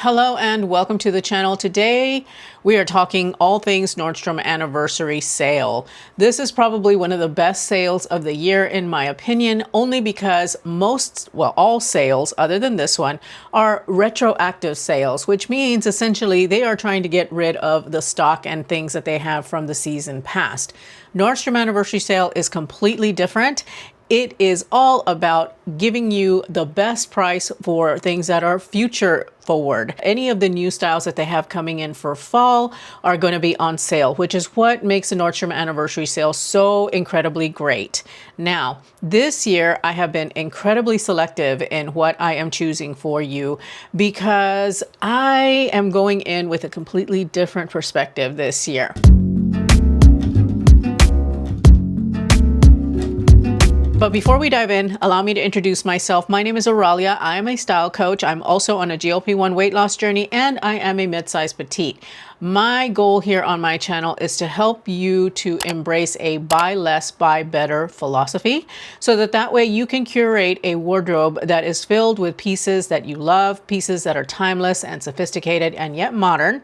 Hello and welcome to the channel. Today we are talking all things Nordstrom Anniversary sale. This is probably one of the best sales of the year in my opinion, only because all sales other than this one are retroactive sales, which means essentially they are trying to get rid of the stock and things that they have from the season past. Nordstrom Anniversary sale is completely different. It is all about giving you the best price for things that are future forward. Any of the new styles that they have coming in for fall are going to be on sale, which is what makes the Nordstrom Anniversary sale so incredibly great. Now, this year I have been incredibly selective in what I am choosing for you because I am going in with a completely different perspective this year. But before we dive in, allow me to introduce myself. My name is Aurelia. I am a style coach. I'm also on a GLP-1 weight loss journey, and I am a mid-size petite. My goal here on my channel is to help you to embrace a buy less, buy better philosophy so that way you can curate a wardrobe that is filled with pieces that you love, pieces that are timeless and sophisticated and yet modern,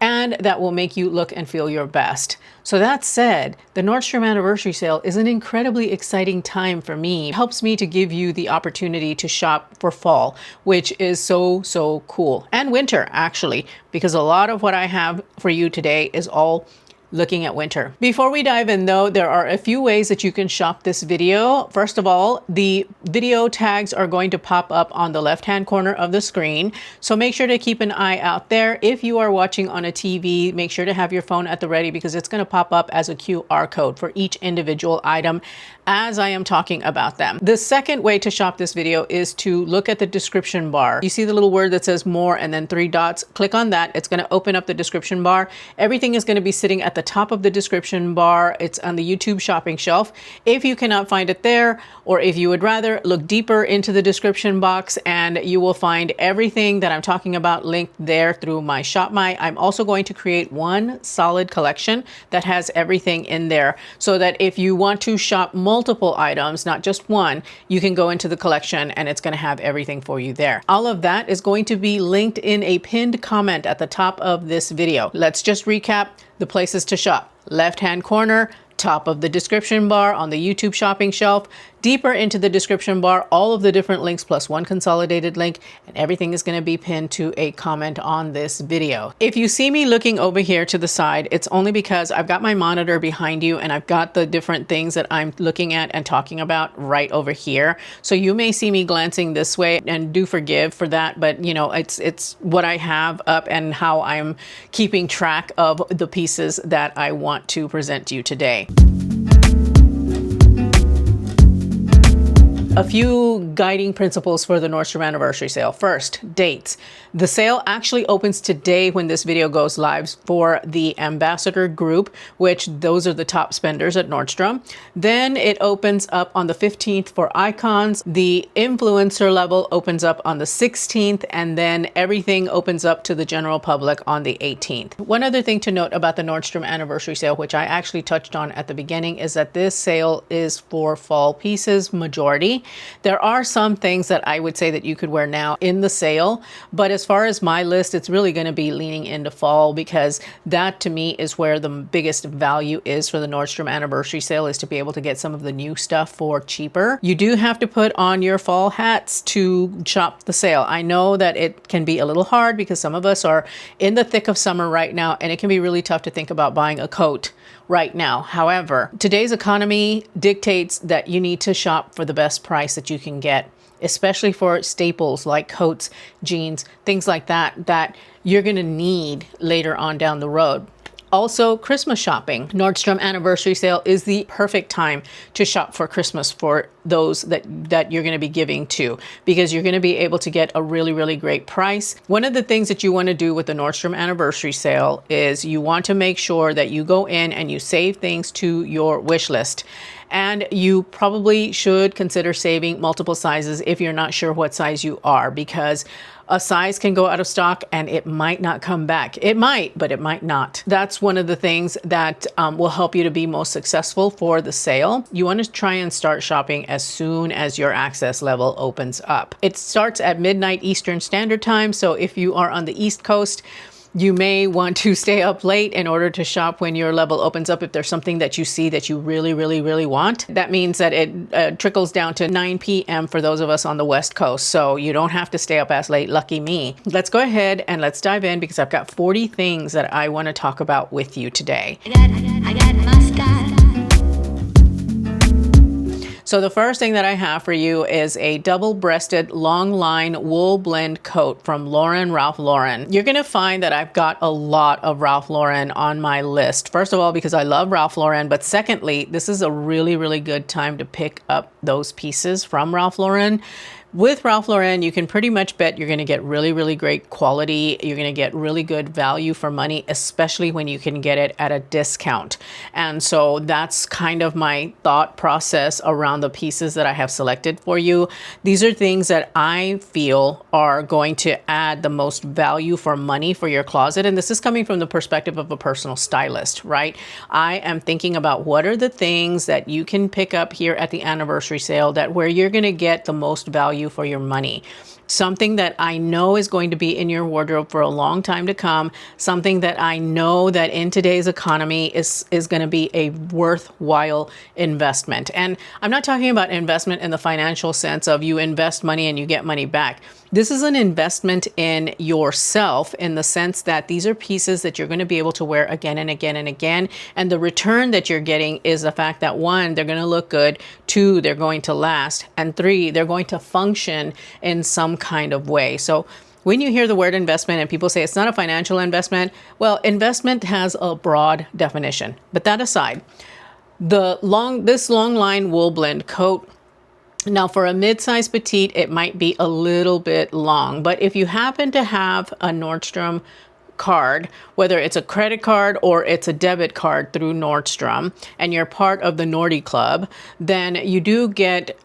and that will make you look and feel your best. So that said, the Nordstrom Anniversary sale is an incredibly exciting time for me. It helps me to give you the opportunity to shop for fall, which is so cool. And winter, actually, because a lot of what I have for you today is all looking at winter. Before we dive in though, there are a few ways that you can shop this video. First of all, the video tags are going to pop up on the left-hand corner of the screen. So make sure to keep an eye out there. If you are watching on a TV, make sure to have your phone at the ready because it's going to pop up as a QR code for each individual item as I am talking about them. The second way to shop this video is to look at the description bar. You see the little word that says more and then 3 dots. Click on that. It's going to open up the description bar. Everything is going to be sitting at the top of the description bar. It's on the YouTube shopping shelf. If you cannot find it there, or if you would rather, look deeper into the description box and you will find everything that I'm talking about linked there through my Shop My. I'm also going to create one solid collection that has everything in there so that if you want to shop multiple items, not just one, you can go into the collection and it's going to have everything for you there. All of that is going to be linked in a pinned comment at the top of this video. Let's just recap the places to shop. Left-hand corner, top of the description bar on the YouTube shopping shelf, deeper into the description bar, all of the different links plus one consolidated link, and everything is going to be pinned to a comment on this video. If you see me looking over here to the side, it's only because I've got my monitor behind you and I've got the different things that I'm looking at and talking about right over here. So you may see me glancing this way and do forgive for that, but you know, it's what I have up and how I'm keeping track of the pieces that I want to present to you today. A few guiding principles for the Nordstrom Anniversary sale. First, dates. The sale actually opens today when this video goes live for the Ambassador group, which those are the top spenders at Nordstrom. Then it opens up on the 15th for icons. The influencer level opens up on the 16th, and then everything opens up to the general public on the 18th. One other thing to note about the Nordstrom Anniversary sale, which I actually touched on at the beginning, is that this sale is for fall pieces, majority. There are some things that I would say that you could wear now in the sale, but as far as my list, it's really going to be leaning into fall because that to me is where the biggest value is for the Nordstrom Anniversary sale, is to be able to get some of the new stuff for cheaper. You do have to put on your fall hats to shop the sale. I know that it can be a little hard because some of us are in the thick of summer right now and it can be really tough to think about buying a coat right now. However, today's economy dictates that you need to shop for the best price that you can get, especially for staples like coats, jeans, things like that, that you're going to need later on down the road. Also, Christmas shopping. Nordstrom Anniversary sale is the perfect time to shop for Christmas for those that you're going to be giving to, because you're going to be able to get a really great price. One of the things that you want to do with the Nordstrom Anniversary sale is you want to make sure that you go in and you save things to your wish list. And you probably should consider saving multiple sizes if you're not sure what size you are, because A size can go out of stock and it might not come back. It might, but it might not. That's one of the things that will help you to be most successful for the sale. You want to try and start shopping as soon as your access level opens up. It starts at midnight Eastern Standard Time. So if you are on the East Coast, you may want to stay up late in order to shop when your level opens up if there's something that you see that you really, really, really want. That means that it trickles down to 9 p.m. for those of us on the West Coast. So you don't have to stay up as late. Lucky me. Let's go ahead and let's dive in because I've got 40 things that I want to talk about with you today. I got my style. So the first thing that I have for you is a double-breasted long line wool blend coat from Ralph Lauren. You're going to find that I've got a lot of Ralph Lauren on my list. First of all, because I love Ralph Lauren, but secondly, this is a really, really good time to pick up those pieces from Ralph Lauren. With Ralph Lauren, you can pretty much bet you're going to get really, really great quality. You're going to get really good value for money, especially when you can get it at a discount. And so that's kind of my thought process around the pieces that I have selected for you. These are things that I feel are going to add the most value for money for your closet. And this is coming from the perspective of a personal stylist, right? I am thinking about what are the things that you can pick up here at the anniversary sale that where you're going to get the most value for your money. Something that I know is going to be in your wardrobe for a long time to come. Something that I know that in today's economy is going to be a worthwhile investment. And I'm not talking about investment in the financial sense of you invest money and you get money back. This is an investment in yourself in the sense that these are pieces that you're going to be able to wear again and again and again. And the return that you're getting is the fact that 1, they're going to look good, 2, they're going to last, and 3, they're going to function in some kind of way. So when you hear the word investment and people say it's not a financial investment, well, investment has a broad definition. But that aside, this long line wool blend coat, now for a mid-size petite, it might be a little bit long, but if you happen to have a Nordstrom card, whether it's a credit card or it's a debit card through Nordstrom, and you're part of the Nordy Club, then you do get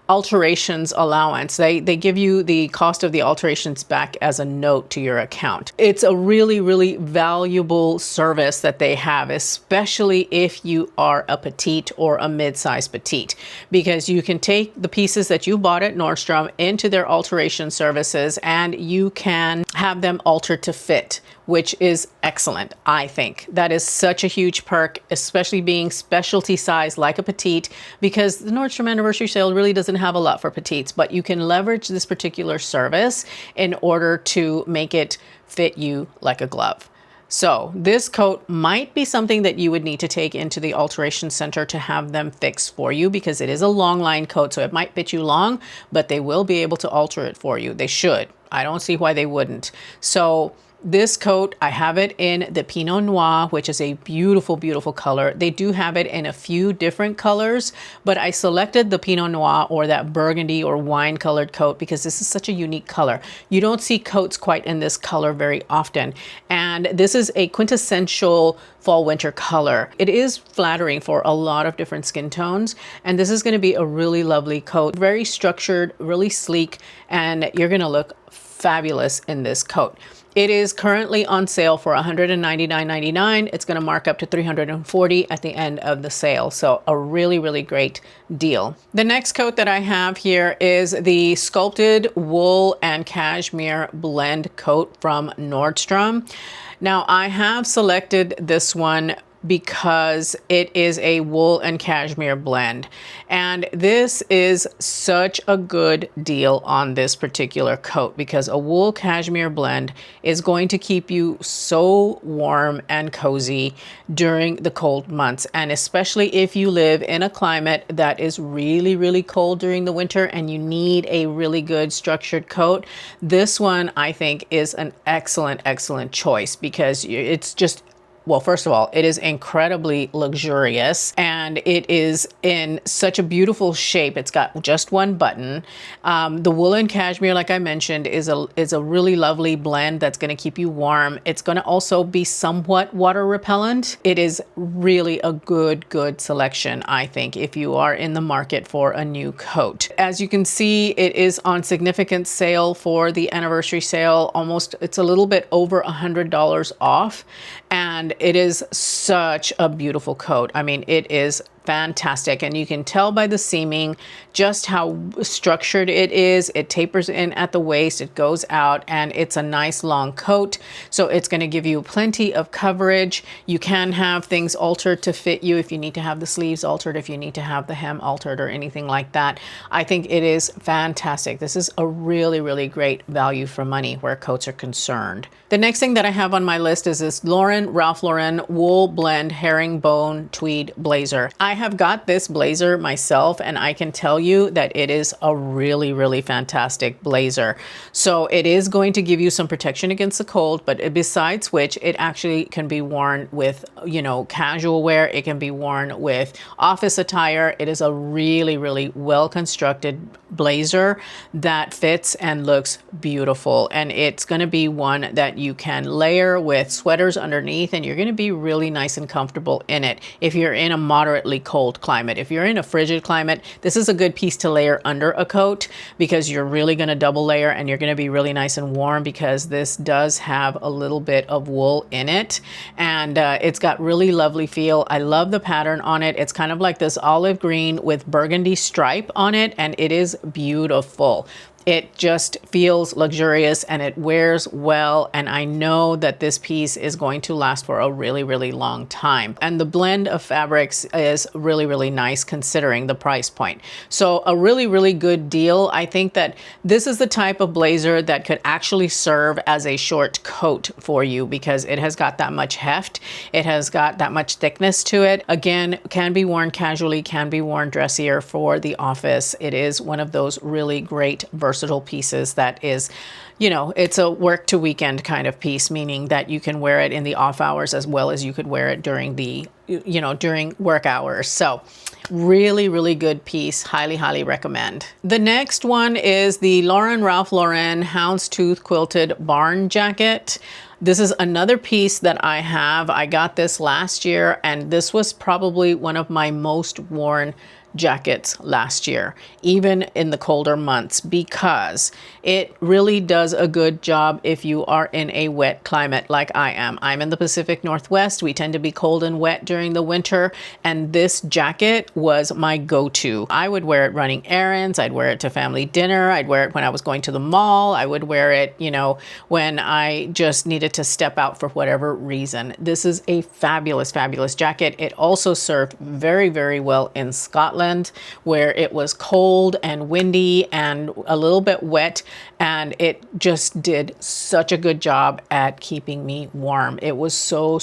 alterations allowance. They give you the cost of the alterations back as a note to your account. It's a really, really valuable service that they have, especially if you are a petite or a mid-size petite, because you can take the pieces that you bought at Nordstrom into their alteration services and you can have them altered to fit, which is excellent. I think that is such a huge perk, especially being specialty size like a petite, because the Nordstrom Anniversary sale really doesn't have a lot for petites, but you can leverage this particular service in order to make it fit you like a glove. So this coat might be something that you would need to take into the alteration center to have them fix for you, because it is a long line coat, so it might fit you long, but they will be able to alter it for you. They should. I don't see why they wouldn't. So this coat, I have it in the Pinot Noir, which is a beautiful, beautiful color. They do have it in a few different colors, but I selected the Pinot Noir or that burgundy or wine colored coat because this is such a unique color. You don't see coats quite in this color very often. And this is a quintessential fall winter color. It is flattering for a lot of different skin tones. And this is going to be a really lovely coat, very structured, really sleek, and you're going to look fabulous in this coat. It is currently on sale for $199.99. It's going to mark up to $340 at the end of the sale. So a really, really great deal. The next coat that I have here is the sculpted wool and cashmere blend coat from Nordstrom. Now I have selected this one because it is a wool and cashmere blend. And this is such a good deal on this particular coat because a wool cashmere blend is going to keep you so warm and cozy during the cold months. And especially if you live in a climate that is really, really cold during the winter and you need a really good structured coat, this one I think is an excellent, excellent choice because it's just well, first of all, it is incredibly luxurious and it is in such a beautiful shape. It's got just one button. The wool and cashmere, like I mentioned, is a really lovely blend that's going to keep you warm. It's going to also be somewhat water repellent. It is really a good selection, I think, if you are in the market for a new coat. As you can see, it is on significant sale for the anniversary sale. Almost, it's a little bit over $100 off, and it is such a beautiful coat. I mean, it is fantastic, and you can tell by the seaming just how structured it is. It tapers in at the waist, it goes out, and it's a nice long coat, so it's going to give you plenty of coverage. You can have things altered to fit you if you need to have the sleeves altered, if you need to have the hem altered or anything like that. I think it is fantastic. This is a really great value for money where coats are concerned. The next thing that I have on my list is this Ralph Lauren wool blend herringbone tweed blazer. I have got this blazer myself, and I can tell you that it is a really fantastic blazer. So it is going to give you some protection against the cold, but besides which, it actually can be worn with, you know, casual wear. It can be worn with office attire. It is a really well constructed blazer that fits and looks beautiful, and it's going to be one that you can layer with sweaters underneath, and you're going to be really nice and comfortable in it if you're in a moderately cold climate. If you're in a frigid climate, this is a good piece to layer under a coat, because you're really going to double layer and you're going to be really nice and warm, because this does have a little bit of wool in it, and it's got really lovely feel. I love the pattern on it. It's kind of like this olive green with burgundy stripe on it, and it is beautiful. It just feels luxurious and it wears well, and I know that this piece is going to last for a really long time. And the blend of fabrics is really nice considering the price point. So a really good deal. I think that this is the type of blazer that could actually serve as a short coat for you, because it has got that much heft. It has got that much thickness to it. Again, can be worn casually, can be worn dressier for the office. It is one of those really great versatile pieces that is, you know, it's a work to weekend kind of piece, meaning that you can wear it in the off hours as well as you could wear it during the, you know, during work hours. So really good piece. Highly recommend. The next one is the Ralph Lauren houndstooth quilted barn jacket. This is another piece that I have. I got this last year, and this was probably one of my most worn jackets last year, even in the colder months, because it really does a good job if you are in a wet climate like I am. I'm in the Pacific Northwest. We tend to be cold and wet during the winter, and this jacket was my go-to. I would wear it running errands. I'd wear it to family dinner. I'd wear it when I was going to the mall. I would wear it, you know, when I just needed to step out for whatever reason. This is a fabulous jacket. It also served very well in Scotland, where it was cold and windy and a little bit wet, and it just did such a good job at keeping me warm. It was so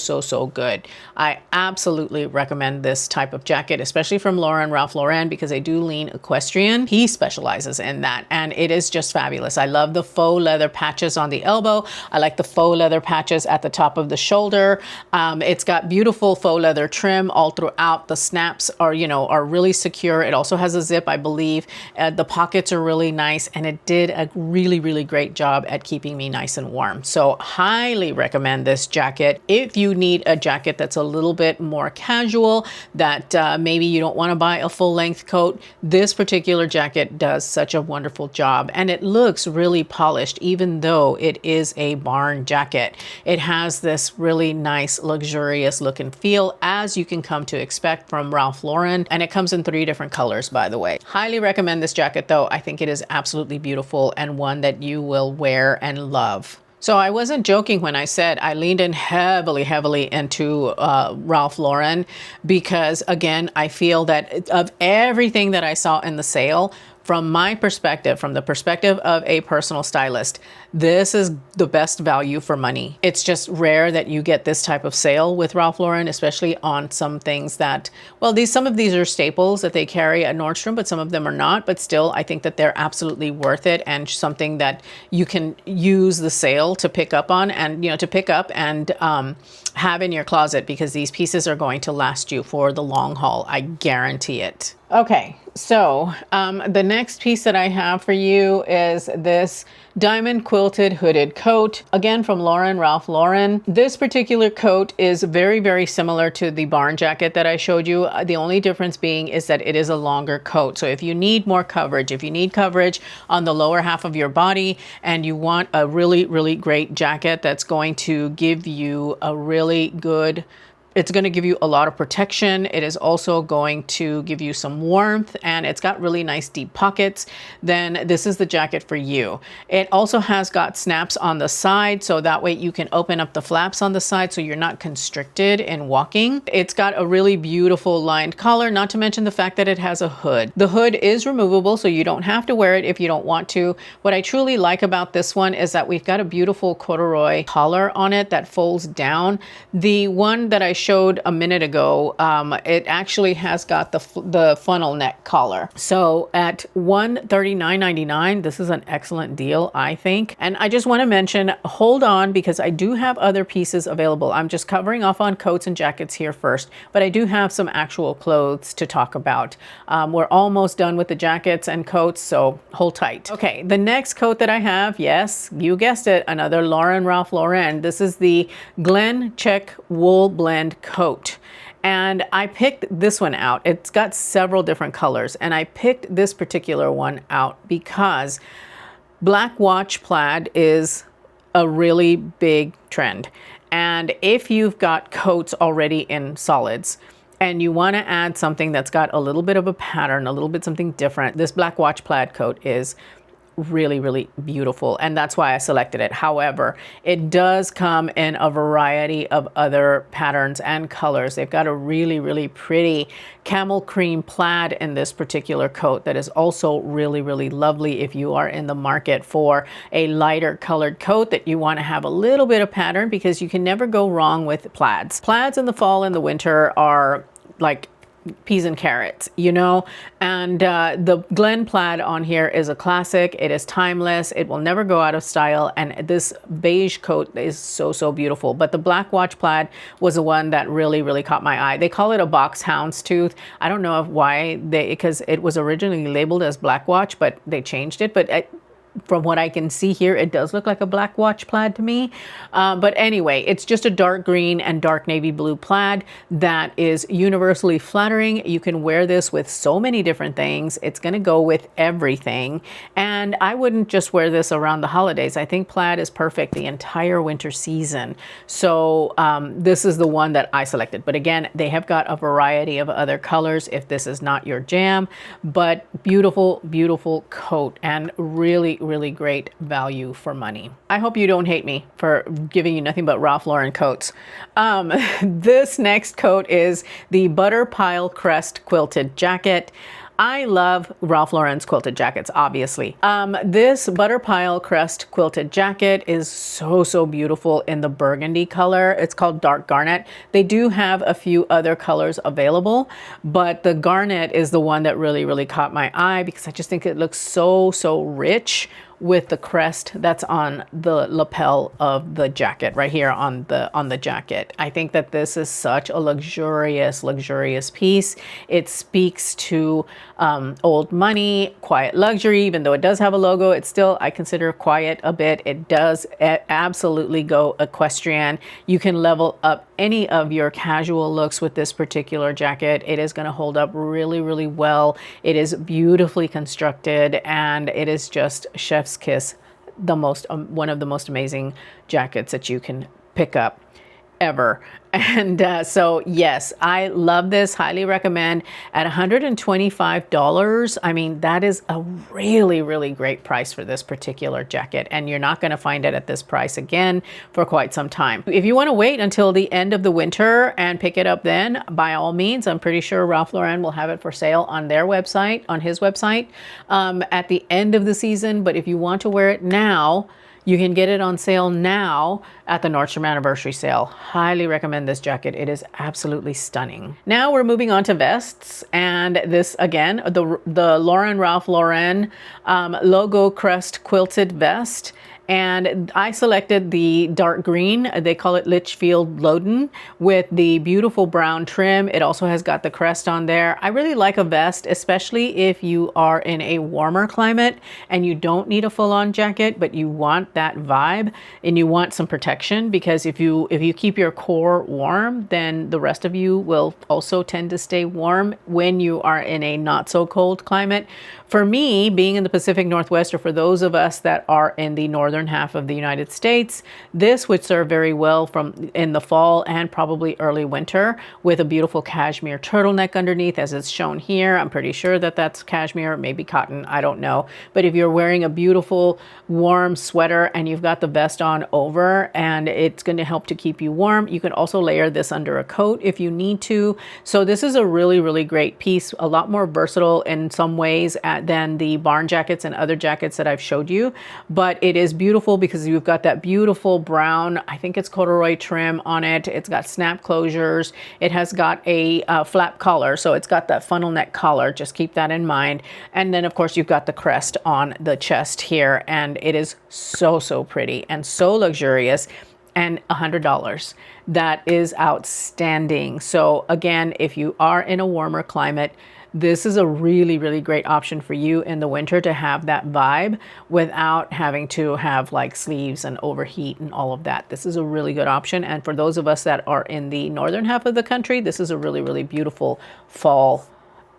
good. I absolutely recommend this type of jacket, especially from Ralph Lauren, because they do lean equestrian. He specializes in that, and it is just fabulous. I love the faux leather patches on the elbow. I like the faux leather patches at the top of the shoulder. It's got beautiful faux leather trim all throughout. The snaps are, you know, are really secure. It also has a zip, I believe. The pockets are really nice, and it did a really great job at keeping me nice and warm. So highly recommend this jacket. If you need a jacket that's a little bit more casual, that maybe you don't want to buy a full length coat, this particular jacket does such a wonderful job, and it looks really polished even though it is a barn jacket. It has this really nice luxurious look and feel, as you can come to expect from Ralph Lauren, and it comes in 3 different colors, by the way. Highly recommend this jacket though. I think it is absolutely beautiful and one that you will wear and love. So I wasn't joking when I said I leaned in heavily into Ralph Lauren, because again, I feel that of everything that I saw in the sale, from my perspective, from the perspective of a personal stylist, This is the best value for money. It's just rare that you get this type of sale with Ralph Lauren, especially on some things that, well, some of these are staples that they carry at Nordstrom, but some of them are not. But still, I think that they're absolutely worth it and something that you can use the sale to pick up on and, to pick up and have in your closet, because these pieces are going to last you for the long haul. I guarantee it. Okay, so the next piece that I have for you is this diamond quilted hooded coat, again from Ralph Lauren. This particular coat is very, very similar to the barn jacket that I showed you. The only difference being is that it is a longer coat. So if you need more coverage, if you need coverage on the lower half of your body and you want a really, really great jacket that's going to give you a really good, it's going to give you a lot of protection. It is also going to give you some warmth, and it's got really nice deep pockets. Then this is the jacket for you. It also has got snaps on the side, so that way you can open up the flaps on the side so you're not constricted in walking. It's got a really beautiful lined collar, not to mention the fact that it has a hood. The hood is removable, so you don't have to wear it if you don't want to. What I truly like about this one is that we've got a beautiful corduroy collar on it that folds down. The one that I showed a minute ago, it actually has got the funnel neck collar. So at $139.99, this is an excellent deal, I think. And I just want to mention, hold on, because I do have other pieces available. I'm just covering off on coats and jackets here first, but I do have some actual clothes to talk about. We're almost done with the jackets and coats, so hold tight. Okay, the next coat that I have, yes, you guessed it, another Ralph Lauren. This is the Glen Check Wool Blend coat. And I picked this one out. It's got several different colors, and I picked this particular one out because black watch plaid is a really big trend. And if you've got coats already in solids and you want to add something that's got a little bit of a pattern, a little bit something different, this black watch plaid coat is really, really beautiful, and that's why I selected it. However, it does come in a variety of other patterns and colors. They've got a really, really pretty camel cream plaid in this particular coat that is also really, really lovely if you are in the market for a lighter colored coat that you want to have a little bit of pattern, because you can never go wrong with plaids. Plaids in the fall and the winter are like peas and carrots, and the Glen plaid on here is a classic. It is timeless. It will never go out of style, and this beige coat is so, so beautiful. But the black watch plaid was the one that really, really caught my eye. They call it a box houndstooth. I don't know why because it was originally labeled as black watch, but they changed it. But from what I can see here, it does look like a black watch plaid to me. But anyway, it's just a dark green and dark navy blue plaid that is universally flattering. You can wear this with so many different things. It's going to go with everything. And I wouldn't just wear this around the holidays. I think plaid is perfect the entire winter season. So this is the one that I selected. But again, they have got a variety of other colors if this is not your jam. But beautiful, beautiful coat, and really, really great value for money. I hope you don't hate me for giving you nothing but Ralph Lauren coats. This next coat is the Butter Pile Crest Quilted Jacket. I love Ralph Lauren's quilted jackets, obviously. This Butter Pile Crest Quilted Jacket is so, so beautiful in the burgundy color. It's called Dark Garnet. They do have a few other colors available, but the garnet is the one that really, really caught my eye because I just think it looks so, so rich with the crest that's on the lapel of the jacket right here on the jacket. I think that this is such a luxurious piece. It speaks to old money, quiet luxury. Even though it does have a logo, it's still, I consider, quiet a bit. It does absolutely go equestrian. You can level up any of your casual looks with this particular jacket. It is going to hold up really, really well. It is beautifully constructed, and it is just chef's kiss, the most one of the most amazing jackets that you can pick up ever. And so yes, I love this, highly recommend. At $125, I mean, that is a really, really great price for this particular jacket, and you're not going to find it at this price again for quite some time. If you want to wait until the end of the winter and pick it up then, by all means. I'm pretty sure Ralph Lauren will have it for sale on their website, on his website, at the end of the season. But if you want to wear it now, You can get it on sale now at the Nordstrom Anniversary sale. Highly recommend this jacket. It is absolutely stunning. Now we're moving on to vests, and this again, the Lauren Ralph Lauren logo crest quilted vest. And I selected the dark green, they call it Litchfield Loden, with the beautiful brown trim. It also has got the crest on there. I really like a vest, especially if you are in a warmer climate and you don't need a full-on jacket, but you want that vibe and you want some protection, because if you keep your core warm, then the rest of you will also tend to stay warm when you are in a not so cold climate. For me, being in the Pacific Northwest, or for those of us that are in the northern half of the United States, this would serve very well in the fall and probably early winter, with a beautiful cashmere turtleneck underneath, as it's shown here. I'm pretty sure that that's cashmere, maybe cotton, I don't know. But if you're wearing a beautiful warm sweater and you've got the vest on over, and it's going to help to keep you warm, you can also layer this under a coat if you need to. So this is a really, really great piece, a lot more versatile in some ways than the barn jackets and other jackets that I've showed you. But it is beautiful because you've got that beautiful brown, I think it's corduroy trim on it. It's got snap closures. It has got a flap collar, so it's got that funnel neck collar. Just keep that in mind. And then of course you've got the crest on the chest here, and it is so, so pretty and so luxurious. And $100. That is outstanding. So again, if you are in a warmer climate, this is a really, really great option for you in the winter to have that vibe without having to have like sleeves and overheat and all of that. This is a really good option. And for those of us that are in the northern half of the country, this is a really, really beautiful fall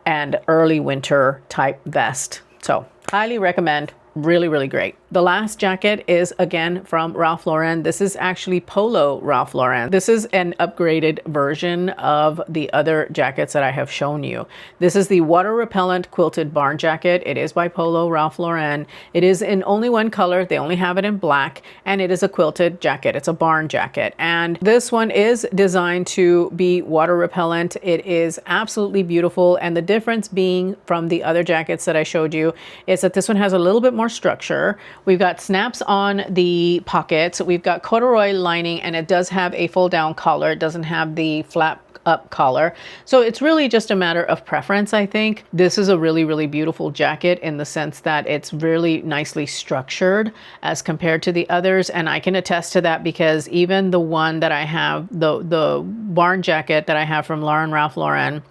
and early winter type vest. So highly recommend. Really, really great. The last jacket is again from Ralph Lauren. This is actually Polo Ralph Lauren. This is an upgraded version of the other jackets that I have shown you. This is the water repellent quilted barn jacket. It is by Polo Ralph Lauren. It is in only one color. They only have it in black, and it is a quilted jacket. It's a barn jacket. And this one is designed to be water repellent. It is absolutely beautiful. And the difference being from the other jackets that I showed you is that this one has a little bit more structure. We've got snaps on the pockets. We've got corduroy lining, and it does have a fold down collar. It doesn't have the flap up collar. So it's really just a matter of preference, I think. This is a really, really beautiful jacket in the sense that it's really nicely structured as compared to the others. And I can attest to that because even the one that I have, the barn jacket that I have from Lauren Ralph Lauren,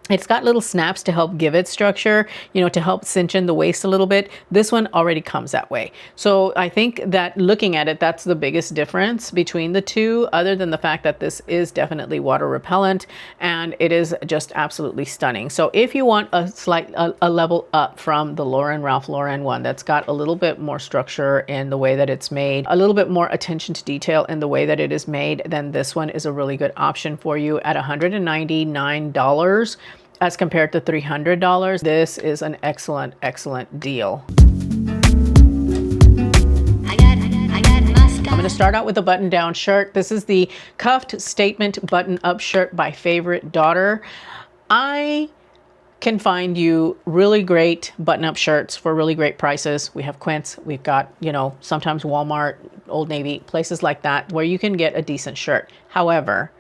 it's got little snaps to help give it structure, you know, to help cinch in the waist a little bit. This one already comes that way. So I think that looking at it, that's the biggest difference between the two, other than the fact that this is definitely water repellent and it is just absolutely stunning. So if you want a level up from the Lauren Ralph Lauren one that's got a little bit more structure in the way that it's made, a little bit more attention to detail in the way that it is made, then this one is a really good option for you at $199. As compared to $300, this is an excellent, excellent deal. I'm going to start out with a button-down shirt. This is the cuffed statement button-up shirt by Favorite Daughter. I can find you really great button-up shirts for really great prices. We have Quince, we've got, you know, sometimes Walmart, Old Navy, places like that where you can get a decent shirt. However,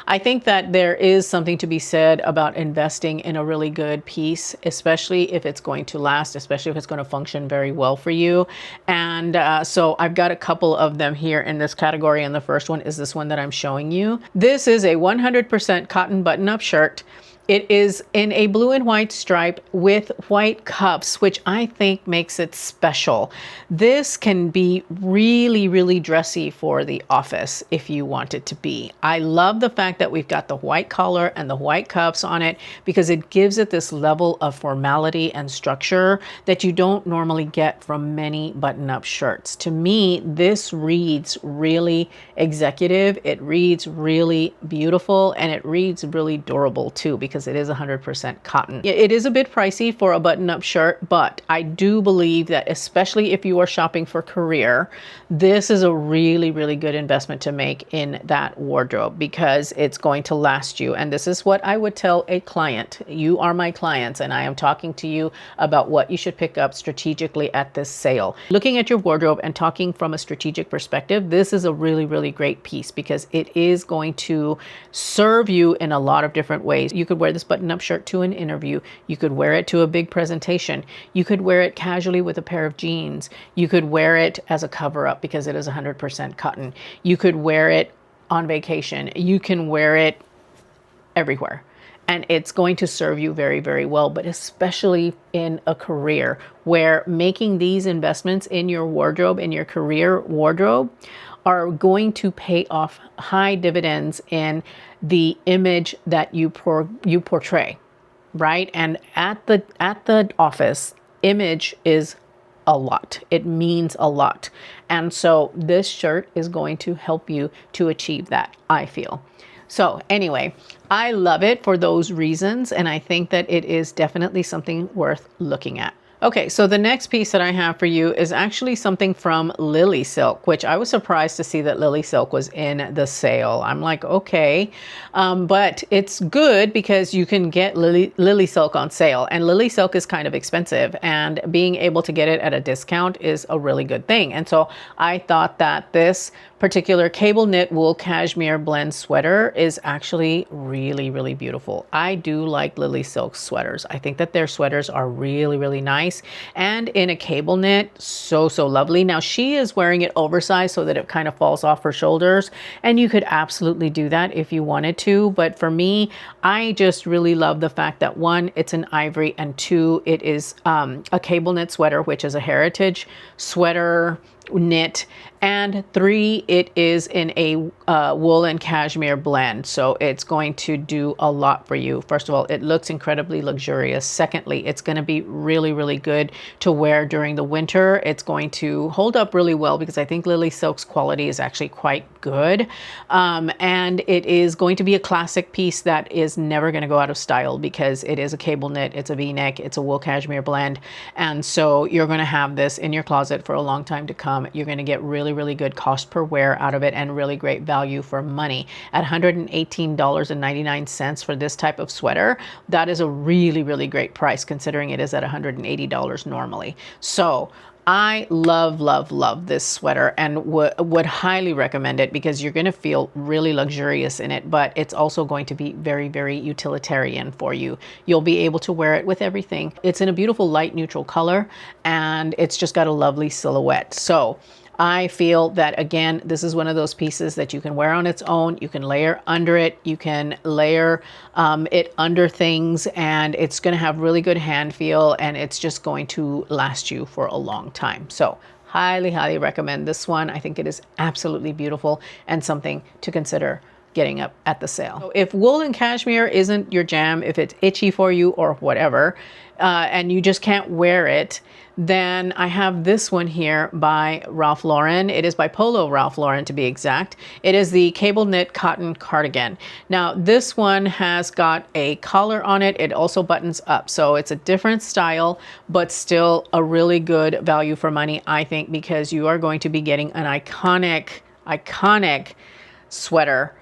I think that there is something to be said about investing in a really good piece, especially if it's going to last, especially if it's going to function very well for you. And so I've got a couple of them here in this category. And the first one is this one that I'm showing you. This is a 100% cotton button-up shirt. It is in a blue and white stripe with white cuffs, which I think makes it special. This can be really, really dressy for the office if you want it to be. I love the fact that we've got the white collar and the white cuffs on it because it gives it this level of formality and structure that you don't normally get from many button-up shirts. To me, this reads really executive. It reads really beautiful, and it reads really durable too, because because it is 100% cotton. It is a bit pricey for a button-up shirt, but I do believe that especially if you are shopping for career, this is a really, really good investment to make in that wardrobe because it's going to last you. And this is what I would tell a client. You are my clients, and I am talking to you about what you should pick up strategically at this sale. Looking at your wardrobe and talking from a strategic perspective, this is a really, really great piece because it is going to serve you in a lot of different ways. You could wear this button-up shirt to an interview. You could wear it to a big presentation. You could wear it casually with a pair of jeans. You could wear it as a cover-up because it is 100% cotton. You could wear it on vacation. You can wear it everywhere. And it's going to serve you very, very well, but especially in a career where making these investments in your wardrobe, in your career wardrobe, are going to pay off high dividends in the image that you portray, right? And at the office, image is a lot. It means a lot. And so this shirt is going to help you to achieve that, I feel. So anyway, I love it for those reasons, and I think that it is definitely something worth looking at. Okay, so the next piece that I have for you is actually something from Lily Silk, which I was surprised to see that Lily Silk was in the sale. I'm like, okay, but it's good because you can get Lily Silk on sale, and Lily Silk is kind of expensive, and being able to get it at a discount is a really good thing. And so I thought that this particular cable knit wool cashmere blend sweater is actually really, really beautiful. I do like Lily Silk sweaters. I think that their sweaters are really, really nice. And in a cable knit, so lovely. Now she is wearing it oversized so that it kind of falls off her shoulders. And you could absolutely do that if you wanted to. But for me, I just really love the fact that one, it's an ivory, and two, it is a cable knit sweater, which is a heritage sweater knit, and three, it is in a wool and cashmere blend, so it's going to do a lot for you. First of all, it looks incredibly luxurious. Secondly, it's going to be really, really good to wear during the winter. It's going to hold up really well because I think Lily Silk's quality is actually quite good, and it is going to be a classic piece that is never going to go out of style because it is a cable knit, it's a v-neck, it's a wool cashmere blend, and so you're going to have this in your closet for a long time to come. You're going to get really, really good cost per wear out of it and really great value for money. At $118.99 for this type of sweater, that is a really, really great price considering it is at $180 normally. So I love this sweater and would highly recommend it because you're going to feel really luxurious in it, but it's also going to be very, very utilitarian for you. You'll be able to wear it with everything. It's in a beautiful light neutral color, and it's just got a lovely silhouette. So I feel that, again, this is one of those pieces that you can wear on its own. You can layer under it. You can layer it under things, and it's going to have really good hand feel, and it's just going to last you for a long time. So highly recommend this one. I think it is absolutely beautiful and something to consider getting up at the sale. So if wool and cashmere isn't your jam, if it's itchy for you or whatever, and you just can't wear it, then I have this one here by Ralph Lauren. It is by Polo Ralph Lauren to be exact. It is the cable knit cotton cardigan. Now this one has got a collar on it. It also buttons up. So it's a different style, but still a really good value for money, I think, because you are going to be getting an iconic sweater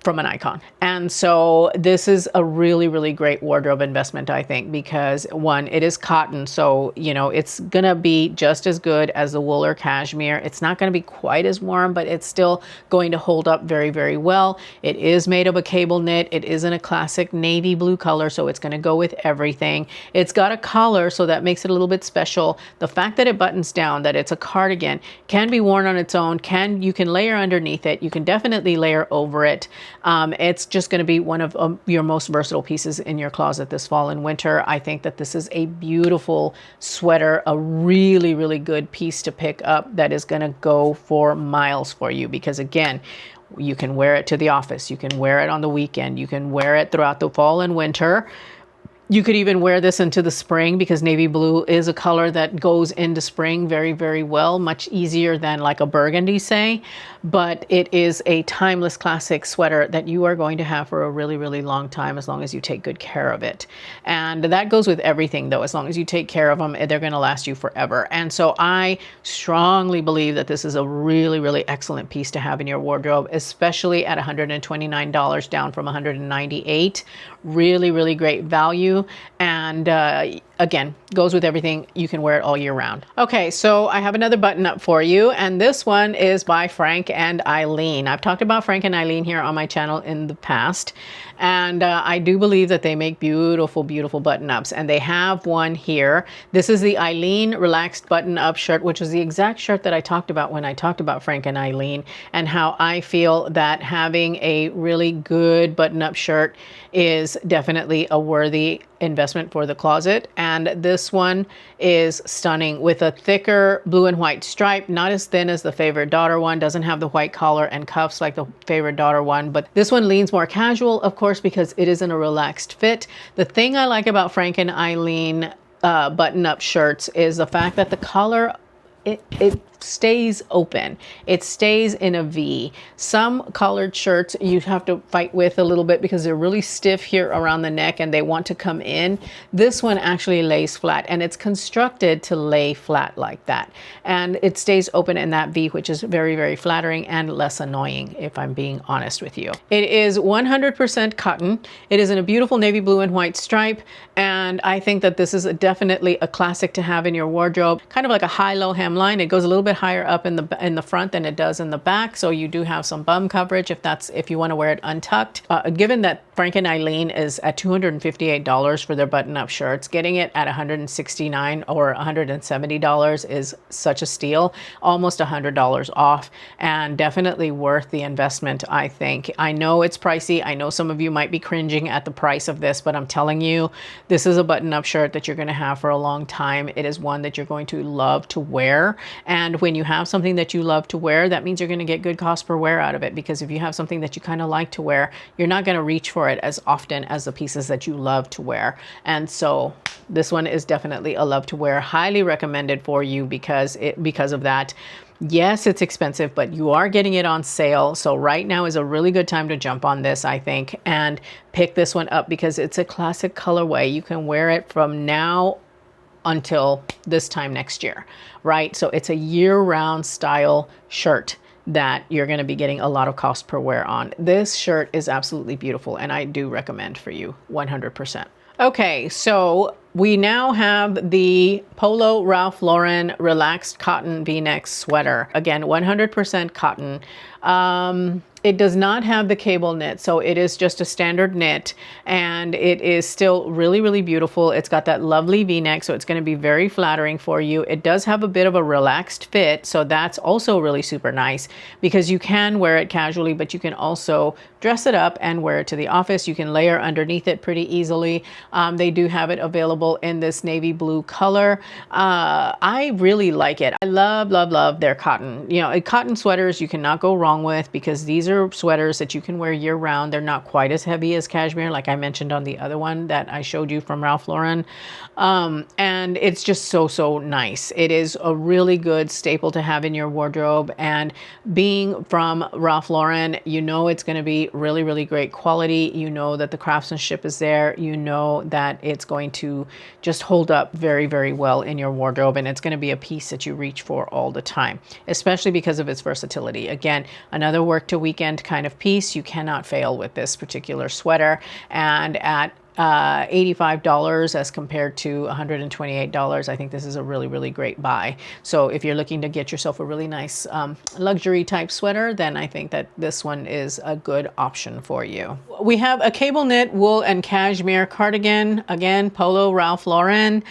from an icon. And so this is a really, really great wardrobe investment, I think, because one, it is cotton. So, you know, it's going to be just as good as the wool or cashmere. It's not going to be quite as warm, but it's still going to hold up very, very well. It is made of a cable knit. It is in a classic navy blue color, so it's going to go with everything. It's got a collar, so that makes it a little bit special. The fact that it buttons down, that it's a cardigan, can be worn on its own. You can layer underneath it. You can definitely layer over it. It's just going to be one of your most versatile pieces in your closet this fall and winter. I think that this is a beautiful sweater, a really, really good piece to pick up that is going to go for miles for you because, again, you can wear it to the office. You can wear it on the weekend. You can wear it throughout the fall and winter. You could even wear this into the spring because navy blue is a color that goes into spring very, very well, much easier than like a burgundy, say. But it is a timeless classic sweater that you are going to have for a really, really long time as long as you take good care of it. And that goes with everything though. As long as you take care of them, they're going to last you forever. And so I strongly believe that this is a really, really excellent piece to have in your wardrobe, especially at $129 down from $198. Really, really great value. And again, goes with everything. You can wear it all year round. Okay, so I have another button up for you, and this one is by Frank and Eileen. I've talked about Frank and Eileen here on my channel in the past, and I do believe that they make beautiful, beautiful button ups, and they have one here. This is the Eileen Relaxed Button Up shirt, which was the exact shirt that I talked about when I talked about Frank and Eileen, and how I feel that having a really good button up shirt is definitely a worthy investment for the closet. And this one is stunning with a thicker blue and white stripe, not as thin as the Favorite Daughter one, doesn't have the white collar and cuffs like the Favorite Daughter one, but this one leans more casual, of course, because it is in a relaxed fit. The thing I like about Frank and Eileen button-up shirts is the fact that the collar, it stays open. It stays in a V. Some collared shirts you have to fight with a little bit because they're really stiff here around the neck and they want to come in. This one actually lays flat, and it's constructed to lay flat like that. And it stays open in that V, which is very, very flattering and less annoying, if I'm being honest with you. It is 100% cotton. It is in a beautiful navy blue and white stripe. And I think that this is definitely a classic to have in your wardrobe. Kind of like a high-low hemline. It goes a little bit higher up in the front than it does in the back, so you do have some bum coverage if you want to wear it untucked. Given that Frank and Eileen is at $258 for their button-up shirts, getting it at $169 or $170 is such a steal, almost $100 off, and definitely worth the investment, I think. I know it's pricey. I know some of you might be cringing at the price of this, but I'm telling you, this is a button-up shirt that you're going to have for a long time. It is one that you're going to love to wear, and when you have something that you love to wear, that means you're going to get good cost per wear out of it, because if you have something that you kind of like to wear, you're not going to reach for it as often as the pieces that you love to wear. And so this one is definitely a love to wear, highly recommended for you because of that. Yes, it's expensive, but you are getting it on sale. So right now is a really good time to jump on this, I think, and pick this one up because it's a classic colorway. You can wear it from now until this time next year, right? So it's a year-round style shirt that you're going to be getting a lot of cost per wear on. This shirt is absolutely beautiful, and I do recommend for you 100%. Okay, so we now have the Polo Ralph Lauren Relaxed Cotton V-neck sweater. Again, 100% cotton. It does not have the cable knit, so it is just a standard knit, and it is still really, really beautiful. It's got that lovely V-neck, so it's going to be very flattering for you. It does have a bit of a relaxed fit, so that's also really super nice because you can wear it casually, but you can also dress it up and wear it to the office. You can layer underneath it pretty easily. They do have it available in this navy blue color. I really like it. I love, love, love their cotton. You know, cotton sweaters you cannot go wrong with because these are sweaters that you can wear year round. They're not quite as heavy as cashmere, like I mentioned on the other one that I showed you from Ralph Lauren. And it's just so, so nice. It is a really good staple to have in your wardrobe. And being from Ralph Lauren, you know it's going to be really, really great quality. You know that the craftsmanship is there. You know that it's going to just hold up very, very well in your wardrobe. And it's going to be a piece that you reach for all the time, especially because of its versatility. Again, another work to weekend kind of piece. You cannot fail with this particular sweater. And at $85 as compared to $128, I think this is a really, really great buy. So if you're looking to get yourself a really nice luxury type sweater, then I think that this one is a good option for you. We have a cable knit wool and cashmere cardigan, again, Polo Ralph Lauren.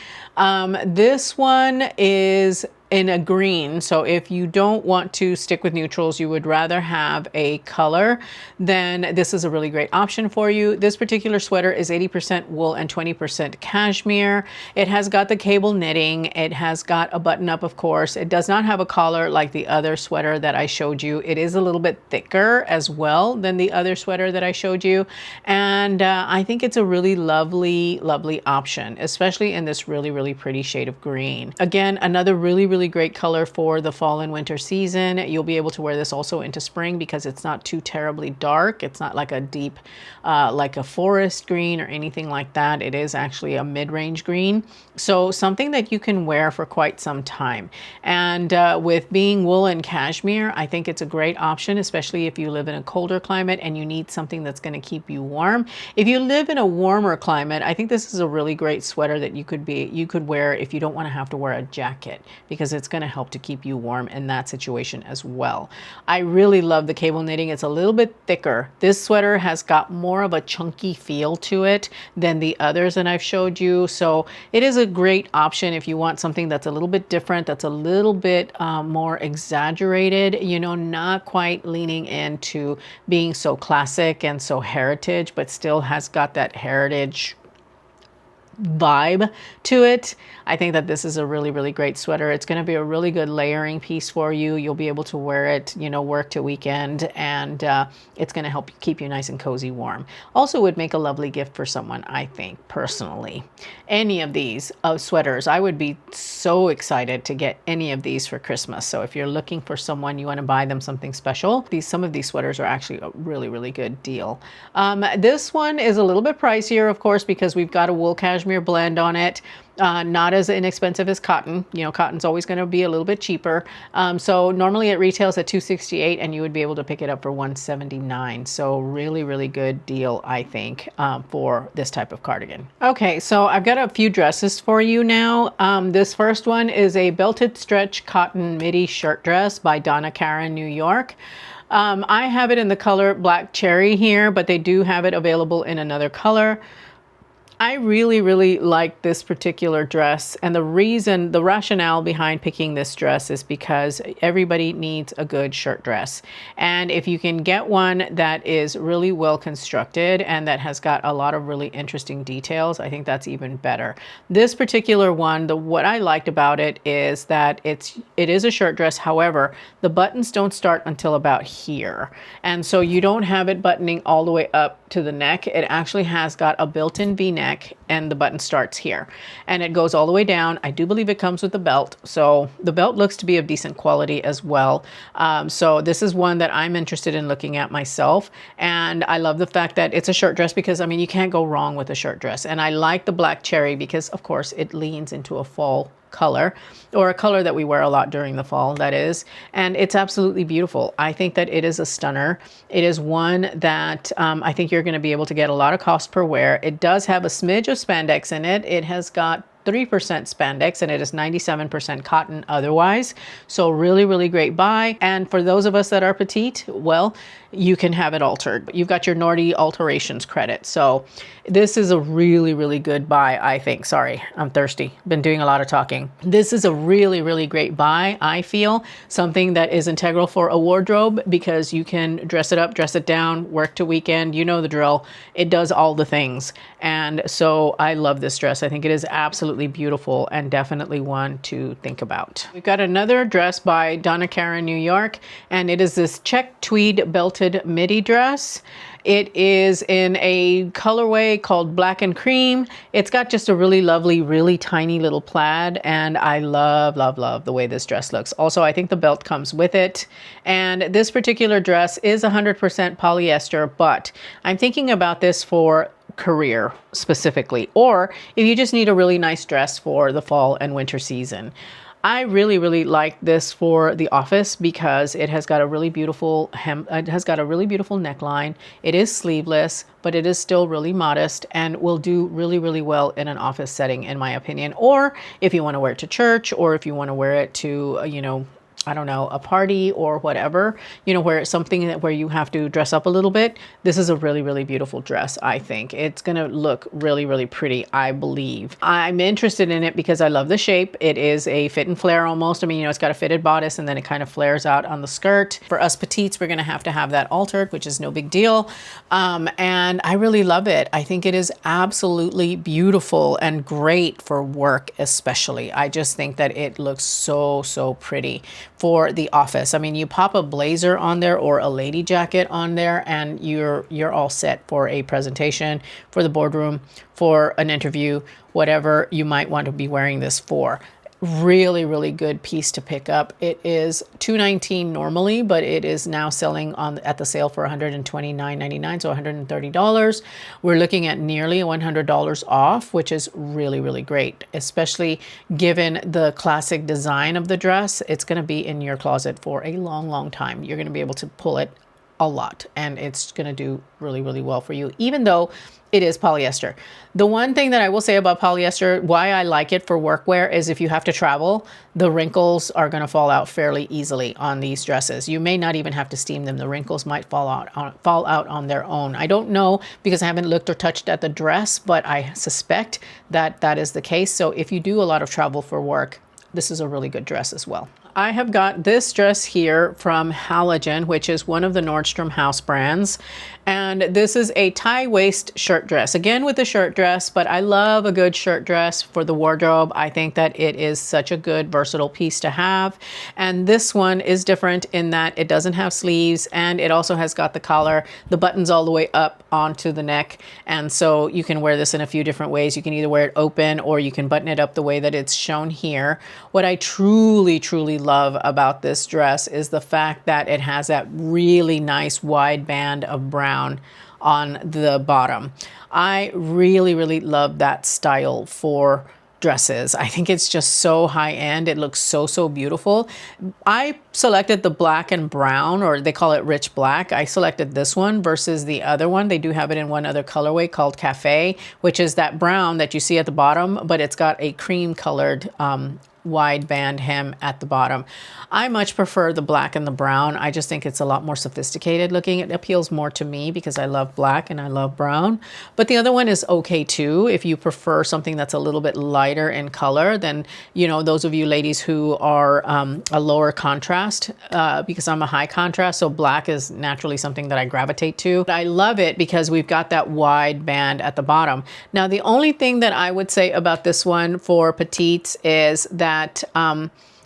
This one is in a green. So if you don't want to stick with neutrals, you would rather have a color, then this is a really great option for you. This particular sweater is 80% wool and 20% cashmere. It has got the cable knitting. It has got a button up, of course. It does not have a collar like the other sweater that I showed you. It is a little bit thicker as well than the other sweater that I showed you. And I think it's a really lovely, lovely option, especially in this really, really pretty shade of green. Again, another really, really great color for the fall and winter season. You'll be able to wear this also into spring because it's not too terribly dark. It's not like a deep, like a forest green or anything like that. It is actually a mid-range green. So something that you can wear for quite some time. And with being wool and cashmere, I think it's a great option, especially if you live in a colder climate and you need something that's going to keep you warm. If you live in a warmer climate, I think this is a really great sweater that you could wear if you don't want to have to wear a jacket, because it's going to help to keep you warm in that situation as well. I really love the cable knitting. It's a little bit thicker. This sweater has got more of a chunky feel to it than the others that I've showed you. So it is a great option if you want something that's a little bit different, that's a little bit more exaggerated, you know, not quite leaning into being so classic and so heritage, but still has got that heritage vibe to it. I think that this is a really, really great sweater. It's going to be a really good layering piece for you. You'll be able to wear it, you know, work to weekend, and it's going to help keep you nice and cozy warm. Also would make a lovely gift for someone, I think, personally. Any of these sweaters, I would be so excited to get any of these for Christmas. So if you're looking for someone, you want to buy them something special, some of these sweaters are actually a really, really good deal. This one is a little bit pricier, of course, because we've got a wool cashmere blend on it. Not as inexpensive as cotton. You know, cotton's always going to be a little bit cheaper. So normally it retails at $268 and you would be able to pick it up for $179. So really, really good deal, I think, for this type of cardigan. Okay, so I've got a few dresses for you now. This first one is a belted stretch cotton midi shirt dress by Donna Karan, New York. I have it in the color black cherry here, but they do have it available in another color. I really, really like this particular dress, and the rationale behind picking this dress is because everybody needs a good shirt dress. And if you can get one that is really well constructed and that has got a lot of really interesting details, I think that's even better. This particular one, what I liked about it is that it is a shirt dress. However, the buttons don't start until about here. And so you don't have it buttoning all the way up to the neck. It actually has got a built-in V-neck, and the button starts here and it goes all the way down. I do believe it comes with a belt, so the belt looks to be of decent quality as well. So this is one that I'm interested in looking at myself, and I love the fact that it's a shirt dress because, I mean, you can't go wrong with a shirt dress. And I like the black cherry because, of course, it leans into a fall color, or a color that we wear a lot during the fall, that is. And it's absolutely beautiful. I think that it is a stunner. It is one that I think you're going to be able to get a lot of cost per wear. It does have a smidge of spandex in it. It has got 3% spandex and it is 97% cotton otherwise. So really, really great buy. And for those of us that are petite, well, you can have it altered. You've got your Nordy alterations credit. So this is a really, really good buy, I think. Sorry, I'm thirsty. Been doing a lot of talking. This is a really, really great buy, I feel. Something that is integral for a wardrobe because you can dress it up, dress it down, work to weekend. You know the drill. It does all the things. And so I love this dress. I think it is absolutely beautiful and definitely one to think about. We've got another dress by Donna Karan, New York, and it is this check tweed belted midi dress. It is in a colorway called black and cream. It's got just a really lovely, really tiny little plaid, and I love, love, love the way this dress looks. Also, I think the belt comes with it. And this particular dress is 100% polyester, but I'm thinking about this for career specifically, or if you just need a really nice dress for the fall and winter season. I really, really like this for the office because it has got a really beautiful it has got a really beautiful neckline. It is sleeveless, but it is still really modest and will do really, really well in an office setting, in my opinion. Or if you want to wear it to church, or if you want to wear it to, you know, I don't know, a party or whatever, you know, where it's something that where you have to dress up a little bit. This is a really, really beautiful dress. I think it's going to look really, really pretty, I believe. I'm interested in it because I love the shape. It is a fit and flare almost. I mean, you know, it's got a fitted bodice and then it kind of flares out on the skirt. For us petites, we're going to have that altered, which is no big deal. And I really love it. I think it is absolutely beautiful and great for work, especially. I just think that it looks so, so pretty for the office. I mean, you pop a blazer on there or a lady jacket on there and you're all set for a presentation, for the boardroom, for an interview, whatever you might want to be wearing this for. Really, really good piece to pick up. It is $219 normally, but it is now selling at the sale for $129.99, so $130. We're looking at nearly $100 off, which is really, really great, especially given the classic design of the dress. It's going to be in your closet for a long, long time. You're going to be able to pull it a lot, and it's going to do really, really well for you, even though it is polyester. The one thing that I will say about polyester, why I like it for workwear, is if you have to travel, the wrinkles are going to fall out fairly easily on these dresses. You may not even have to steam them. The wrinkles might fall out on their own. I don't know because I haven't looked or touched at the dress, but I suspect that that is the case. So if you do a lot of travel for work, this is a really good dress as well. I have got this dress here from Halogen, which is one of the Nordstrom house brands. And this is a tie waist shirt dress, again with a shirt dress, but I love a good shirt dress for the wardrobe. I think that it is such a good versatile piece to have. And this one is different in that it doesn't have sleeves and it also has got the collar, the buttons all the way up onto the neck. And so you can wear this in a few different ways. You can either wear it open or you can button it up the way that it's shown here. What I truly, truly love about this dress is the fact that it has that really nice wide band of brown on the bottom. I really, really love that style for dresses. I think it's just so high end. It looks so, so beautiful. I selected the black and brown, or they call it rich black. I selected this one versus the other one. They do have it in one other colorway called Cafe, which is that brown that you see at the bottom, but it's got a cream colored wide band hem at the bottom. I much prefer the black and the brown. I just think it's a lot more sophisticated looking. It appeals more to me because I love black and I love brown. But the other one is okay too. If you prefer something that's a little bit lighter in color, then, you know, those of you ladies who are a lower contrast, because I'm a high contrast, so black is naturally something that I gravitate to. But I love it because we've got that wide band at the bottom. Now, the only thing that I would say about this one for petites is that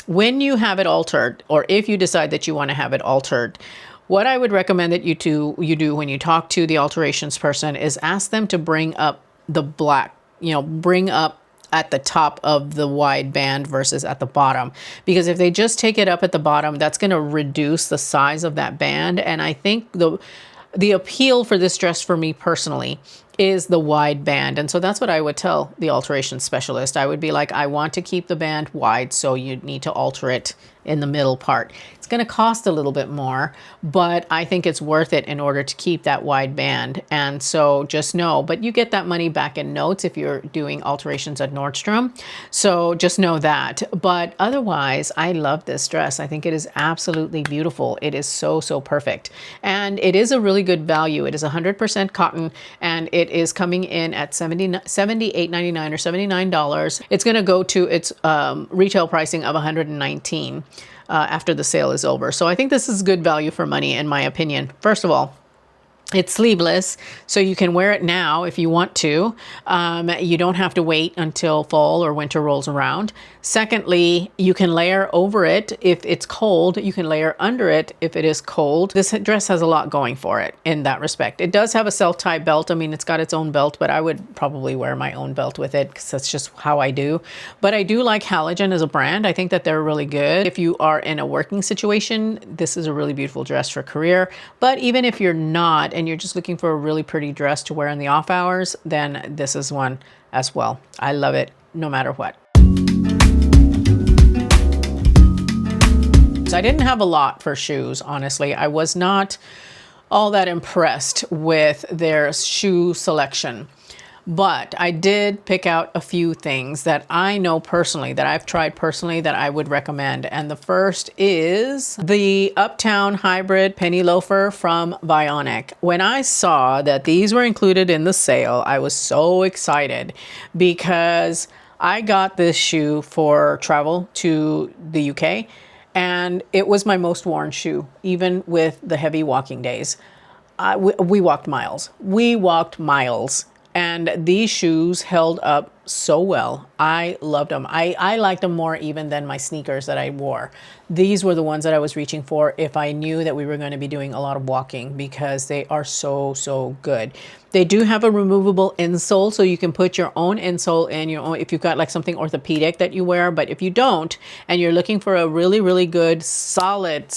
when you have it altered, or if you decide that you want to have it altered, what I would recommend that you do when you talk to the alterations person is ask them to bring up the black, you know, bring up at the top of the wide band versus at the bottom. Because if they just take it up at the bottom, that's going to reduce the size of that band. And I think the appeal for this dress for me personally is the wide band. And so that's what I would tell the alteration specialist. I would be like, I want to keep the band wide, so you need to alter it in the middle part. It's going to cost a little bit more, but I think it's worth it in order to keep that wide band. And so just know, but you get that money back in notes if you're doing alterations at Nordstrom. So just know that. But otherwise, I love this dress. I think it is absolutely beautiful. It is so, so perfect. And it is a really good value. It is 100% cotton, and it is coming in at $78.99 or $79. It's going to go to its retail pricing of $119 after the sale is over. So I think this is good value for money, in my opinion. First of all, it's sleeveless, so you can wear it now if you want to. You don't have to wait until fall or winter rolls around. Secondly, you can layer over it if it's cold. You can layer under it if it is cold. This dress has a lot going for it in that respect. It does have a self-tie belt. I mean, it's got its own belt, but I would probably wear my own belt with it because that's just how I do. But I do like Halogen as a brand. I think that they're really good. If you are in a working situation, this is a really beautiful dress for career. But even if you're not, and you're just looking for a really pretty dress to wear in the off hours, then this is one as well. I love it no matter what. So I didn't have a lot for shoes, honestly. I was not all that impressed with their shoe selection. But I did pick out a few things that I know personally, that I've tried personally, that I would recommend. And the first is the Uptown Hybrid Penny Loafer from Vionic. When I saw that these were included in the sale, I was so excited because I got this shoe for travel to the UK, and it was my most worn shoe, even with the heavy walking days. We walked miles. We walked miles. And these shoes held up so well. I loved them. I liked them more even than my sneakers that I wore. These were the ones that I was reaching for if I knew that we were going to be doing a lot of walking, because they are so, so good. They do have a removable insole, so you can put your own insole in your own if you've got like something orthopedic that you wear. But if you don't, and you're looking for a really, really good, solid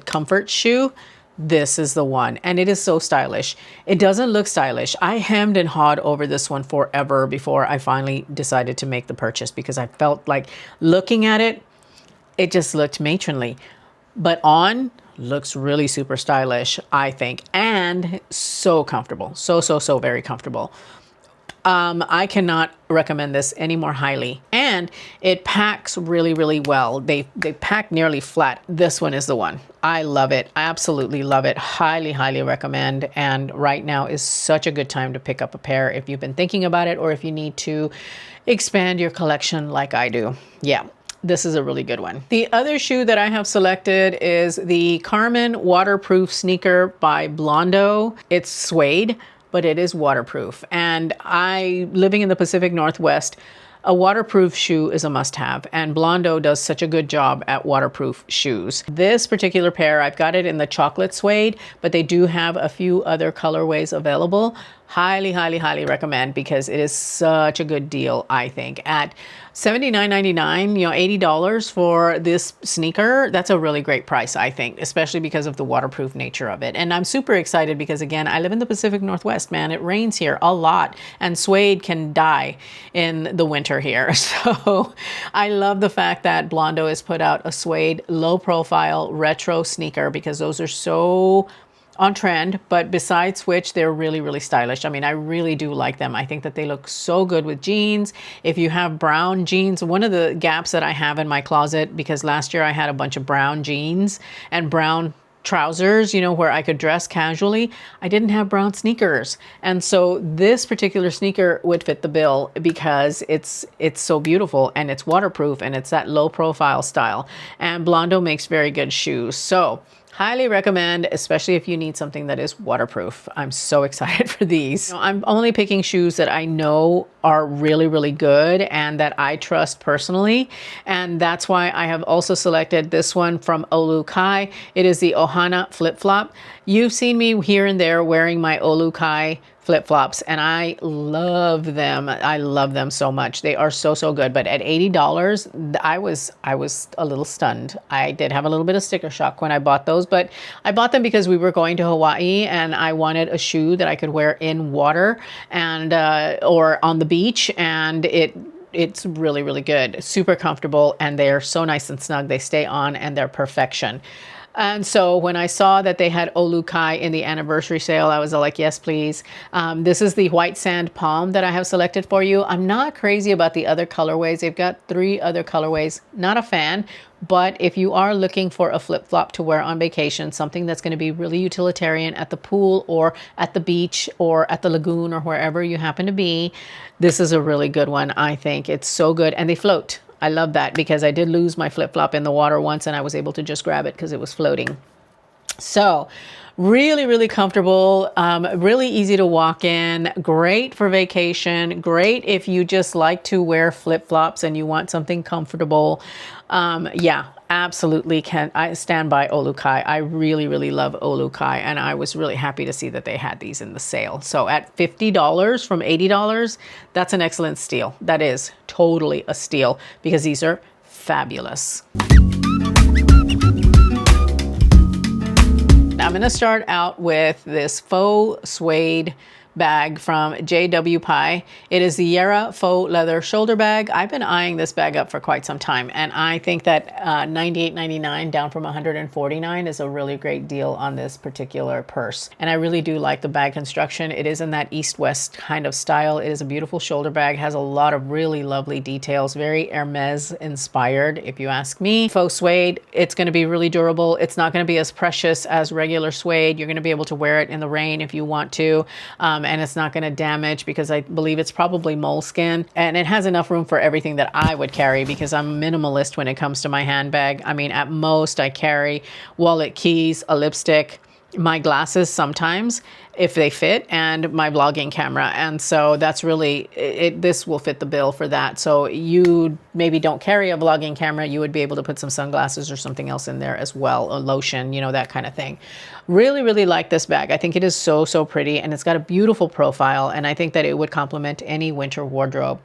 comfort shoe, this is the one. And it is so stylish. It doesn't look stylish. I hemmed and hawed over this one forever before I finally decided to make the purchase, because I felt like looking at it, it just looked matronly. But on, looks really super stylish, I think, and so comfortable. So very comfortable. I cannot recommend this any more highly. And it packs really, really well. They pack nearly flat. This one is the one. I love it. I absolutely love it. Highly, highly recommend. And right now is such a good time to pick up a pair if you've been thinking about it, or if you need to expand your collection like I do. Yeah. This is a really good one. The other shoe that I have selected is the Carmen waterproof sneaker by Blondo. It's suede, but it is waterproof. And living in the Pacific Northwest, a waterproof shoe is a must-have, and Blondo does such a good job at waterproof shoes. This particular pair, I've got it in the chocolate suede, but they do have a few other colorways available. Highly, highly, highly recommend, because it is such a good deal, I think. At $79.99, $80 for this sneaker, that's a really great price, I think, especially because of the waterproof nature of it. And I'm super excited because, again, I live in the Pacific Northwest, man. It rains here a lot, and suede can die in the winter here. So I love the fact that Blondo has put out a suede low-profile retro sneaker, because those are so on trend, but besides which, they're really, really stylish. I mean, I really do like them. I think that they look so good with jeans. If you have brown jeans, one of the gaps that I have in my closet, because last year I had a bunch of brown jeans and brown trousers, where I could dress casually, I didn't have brown sneakers. And so this particular sneaker would fit the bill, because it's so beautiful, and it's waterproof, and it's that low profile style. And Blondo makes very good shoes. So highly recommend, especially if you need something that is waterproof. I'm so excited for these. I'm only picking shoes that I know are really, really good and that I trust personally. And that's why I have also selected this one from Olu Kai. It is the Ohana flip-flop. You've seen me here and there wearing my Olu Kai flip-flops, and I love them. I love them so much. They are so, so good. But at $80, I was a little stunned. I did have a little bit of sticker shock when I bought those, but I bought them because we were going to Hawaii, and I wanted a shoe that I could wear in water and or on the beach, and it's really, really good. Super comfortable, and they're so nice and snug. They stay on, and they're perfection. And so when I saw that they had Olu Kai in the anniversary sale, I was like, yes, please. This is the white sand palm that I have selected for you. I'm not crazy about the other colorways. They've got 3 other colorways. Not a fan. But if you are looking for a flip-flop to wear on vacation, something that's going to be really utilitarian at the pool or at the beach or at the lagoon or wherever you happen to be, this is a really good one, I think. It's so good. And they float. I love that, because I did lose my flip-flop in the water once, and I was able to just grab it because it was floating. So really, really comfortable, really easy to walk in, great for vacation, great if you just like to wear flip-flops and you want something comfortable. Yeah, absolutely I stand by Olu Kai. I really, really love Olu Kai, and I was really happy to see that they had these in the sale. So at $50 from $80, that's an excellent steal. That is totally a steal, because these are fabulous. I'm going to start out with this faux suede bag from JW Pie. It is the Yara faux leather shoulder bag. I've been eyeing this bag up for quite some time, and I think that $98.99 down from $149 is a really great deal on this particular purse. And I really do like the bag construction. It is in that East-West kind of style. It is a beautiful shoulder bag, has a lot of really lovely details, very Hermes inspired, if you ask me. Faux suede, it's going to be really durable. It's not going to be as precious as regular suede. You're going to be able to wear it in the rain if you want to, and it's not going to damage because I believe it's probably moleskin, and it has enough room for everything that I would carry because I'm minimalist when it comes to my handbag. I mean, at most I carry wallet, keys, a lipstick, my glasses sometimes if they fit, and my vlogging camera. And so that's really it. This will fit the bill for that. So you maybe don't carry a vlogging camera, you would be able to put some sunglasses or something else in there as well, a lotion, you know, that kind of thing. Really, really like this bag. I think it is so, so pretty, and it's got a beautiful profile, and I think that it would complement any winter wardrobe.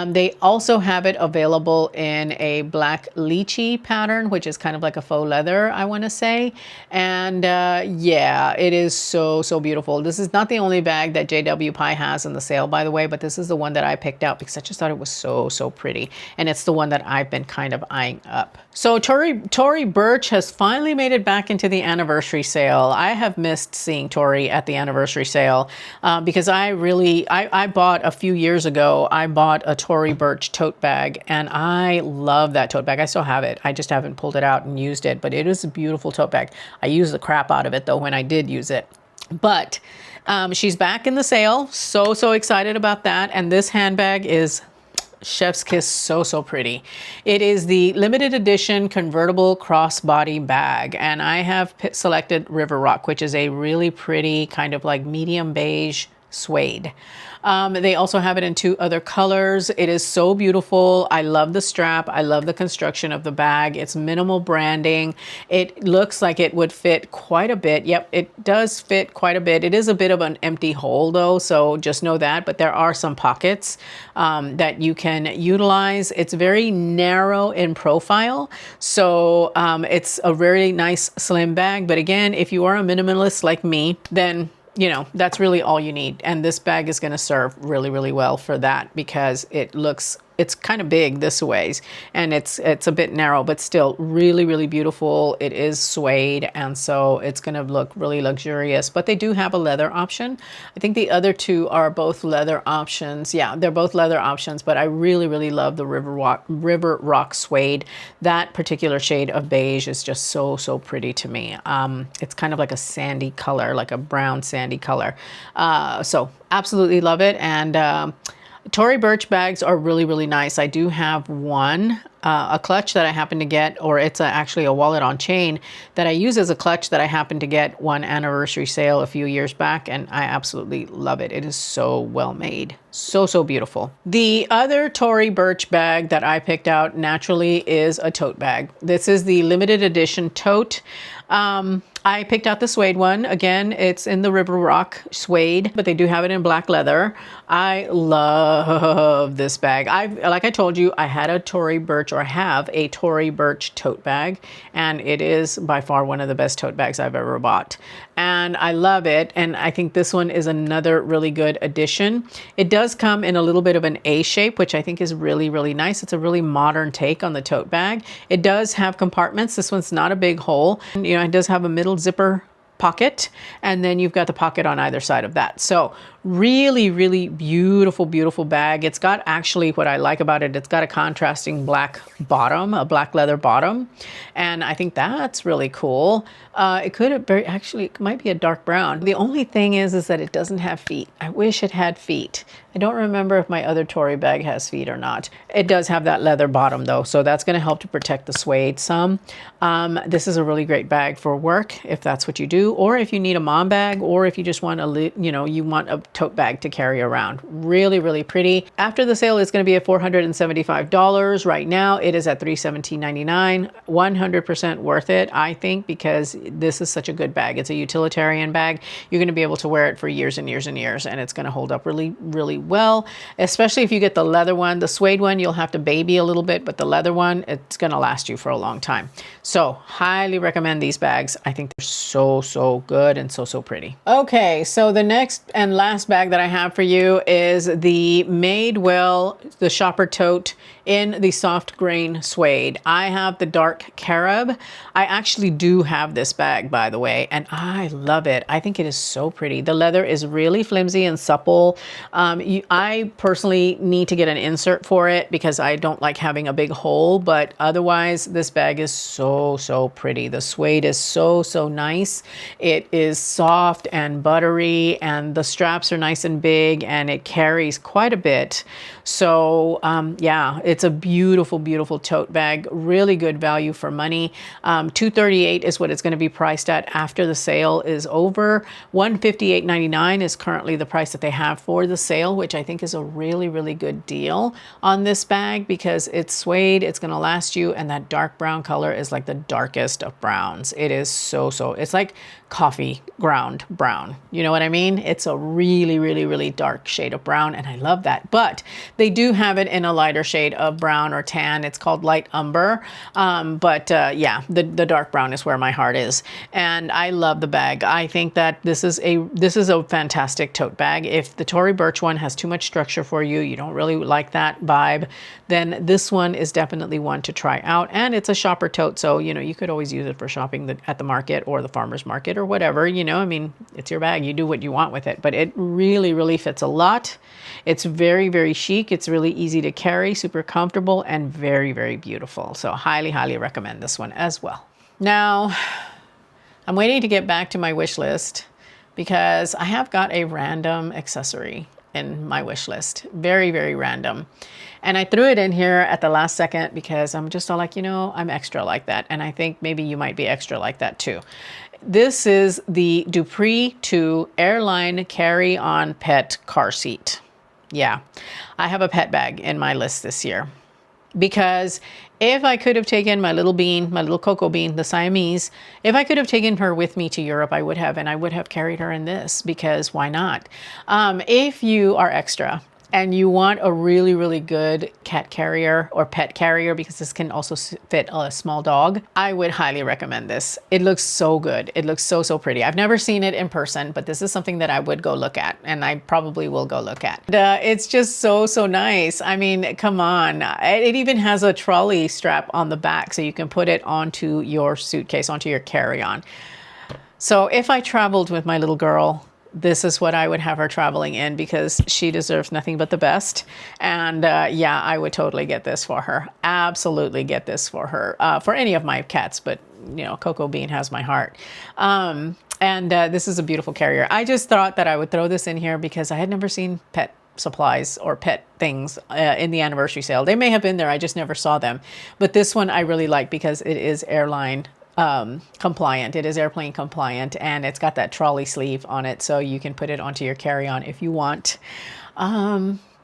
They also have it available in a black lychee pattern, which is kind of like a faux leather, I want to say. And yeah, it is so, so beautiful. This is not the only bag that JW Pie has in the sale, by the way, but this is the one that I picked out because I just thought it was so, so pretty. And it's the one that I've been kind of eyeing up. So Tory Burch has finally made it back into the anniversary sale. I have missed seeing Tory at the anniversary sale because I bought a few years ago, I bought a Tory Burch tote bag, and I love that tote bag. I still have it. I just haven't pulled it out and used it, but it is a beautiful tote bag. I used the crap out of it though when I did use it. But she's back in the sale. So, so excited about that. And this handbag is chef's kiss, so, so pretty. It is the limited edition convertible crossbody bag. And I have selected River Rock, which is a really pretty kind of like medium beige suede. They also have it in 2 other colors. It is so beautiful. I love the strap. I love the construction of the bag. It's minimal branding. It looks like it would fit quite a bit. Yep, it does fit quite a bit. It is a bit of an empty hole though, so just know that, but there are some pockets that you can utilize. It's very narrow in profile, so it's a very nice slim bag. But again, if you are a minimalist like me, then you know, that's really all you need. And this bag is going to serve really, really well for that because it's kind of big this ways, and it's a bit narrow, but still really, really beautiful. It is suede, and so it's going to look really luxurious, but they do have a leather option. I think the other 2 are both leather options. Yeah, they're both leather options, but I really, really love the River Rock suede. That particular shade of beige is just so, so pretty to me. It's kind of like a sandy color, like a brown sandy color. So absolutely love it. And Tory Burch bags are really, really nice. I do have one, a clutch that I happen to get, or it's actually a wallet on chain that I use as a clutch that I happened to get one anniversary sale a few years back, and I absolutely love it. It is so well made. So, so beautiful. The other Tory Burch bag that I picked out naturally is a tote bag. This is the limited edition tote. I picked out the suede one. Again, it's in the River Rock suede, but they do have it in black leather. I love this bag. Like I told you, I had a Tory Burch, or have a Tory Burch tote bag, and it is by far one of the best tote bags I've ever bought. And I love it, and I think this one is another really good addition. It does come in a little bit of an A shape, which I think is really, really nice. It's a really modern take on the tote bag. It does have compartments. This one's not a big hole. You know, it does have a middle zipper pocket, and then you've got the pocket on either side of that. So really, really beautiful, beautiful bag. It's got, actually, what I like about it, it's got a contrasting black bottom, a black leather bottom, and I think that's really cool. It might be a dark brown. The only thing is that it doesn't have feet. I wish it had feet. I don't remember if my other Tory bag has feet or not. It does have that leather bottom though, so that's going to help to protect the suede some. This is a really great bag for work if that's what you do, or if you need a mom bag, or if you just want you want a tote bag to carry around. Really, really pretty. After the sale, it's going to be at $475. Right now, it is at $317.99. 100% worth it, I think, because this is such a good bag. It's a utilitarian bag. You're going to be able to wear it for years and years and years, and it's going to hold up really, really well, especially if you get the leather one. The suede one, you'll have to baby a little bit, but the leather one, it's going to last you for a long time. So highly recommend these bags. I think they're so, so good and so, so pretty. Okay, so the next and last bag that I have for you is the Madewell, the shopper tote in the soft grain suede. I have the dark carob. I actually do have this bag, by the way, and I love it. I think it is so pretty. The leather is really flimsy and supple. I personally need to get an insert for it because I don't like having a big hole, but otherwise this bag is so, so pretty. The suede is so, so nice. It is soft and buttery, and the straps are nice and big, and it carries quite a bit. So yeah, it's a beautiful, beautiful tote bag. Really good value for money. $238 is what it's going to be priced at after the sale is over. $158.99 is currently the price that they have for the sale, which I think is a really, really good deal on this bag because it's suede, it's going to last you, and that dark brown color is like the darkest of browns. It is so, so, it's like coffee ground brown. You know what I mean? It's a really, really, really dark shade of brown, and I love that. But they do have it in a lighter shade of brown or tan. It's called light umber. Yeah, the dark brown is where my heart is, and I love the bag. I think that this is a fantastic tote bag. If the Tory Burch one has too much structure for you, you don't really like that vibe, then this one is definitely one to try out. And it's a shopper tote, so you know you could always use it for shopping at the market or the farmer's market or whatever, you know. I mean, it's your bag, you do what you want with it, but it really, really fits a lot. It's very, very chic. It's really easy to carry, super comfortable, and very, very beautiful. So highly, highly recommend this one as well. Now, I'm waiting to get back to my wish list because I have got a random accessory in my wish list. Very, very random. And I threw it in here at the last second because I'm just all like, you know, I'm extra like that. And I think maybe you might be extra like that too. This is the Dupree 2 Airline Carry-On Pet Car Seat. Yeah, I have a pet bag in my list this year because if I could have taken my little bean, my little cocoa bean, the Siamese, if I could have taken her with me to Europe, I would have, and I would have carried her in this because why not? If you are extra and you want a really, really good cat carrier or pet carrier, because this can also fit a small dog, I would highly recommend this. It looks so good. It looks so, so pretty. I've never seen it in person, but this is something that I would go look at, and I probably will go look at. It's just so, so nice. I mean, come on. It even has a trolley strap on the back, so you can put it onto your suitcase, onto your carry-on. So if I traveled with my little girl, this is what I would have her traveling in because she deserves nothing but the best. And yeah, I would totally get this for her. Absolutely get this for her. For any of my cats, but you know, Cocoa Bean has my heart. This is a beautiful carrier. I just thought that I would throw this in here because I had never seen pet supplies or pet things in the anniversary sale. They may have been there, I just never saw them. But this one I really like because it is airline compliant. It is airplane compliant, and it's got that trolley sleeve on it, so you can put it onto your carry-on if you want.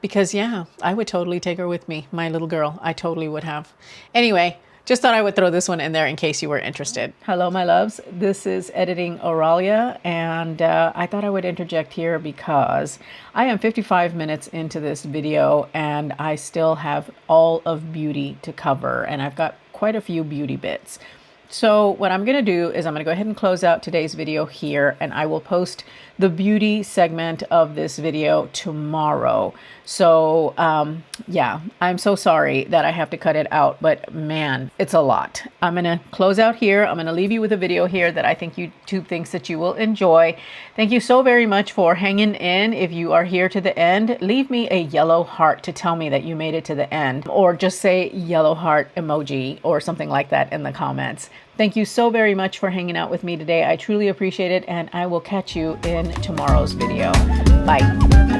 Because yeah, I would totally take her with me, my little girl. I totally would have. Anyway, just thought I would throw this one in there in case you were interested. Hello, my loves. This is Editing Auralia, and I thought I would interject here because I am 55 minutes into this video, and I still have all of beauty to cover, and I've got quite a few beauty bits. So what I'm going to do is I'm going to go ahead and close out today's video here, and I will post the beauty segment of this video tomorrow. So yeah, I'm so sorry that I have to cut it out, but man, it's a lot. I'm going to close out here. I'm going to leave you with a video here that I think YouTube thinks that you will enjoy. Thank you so very much for hanging in. If you are here to the end, leave me a yellow heart to tell me that you made it to the end, or just say yellow heart emoji or something like that in the comments. Thank you so very much for hanging out with me today. I truly appreciate it, and I will catch you in tomorrow's video. Bye.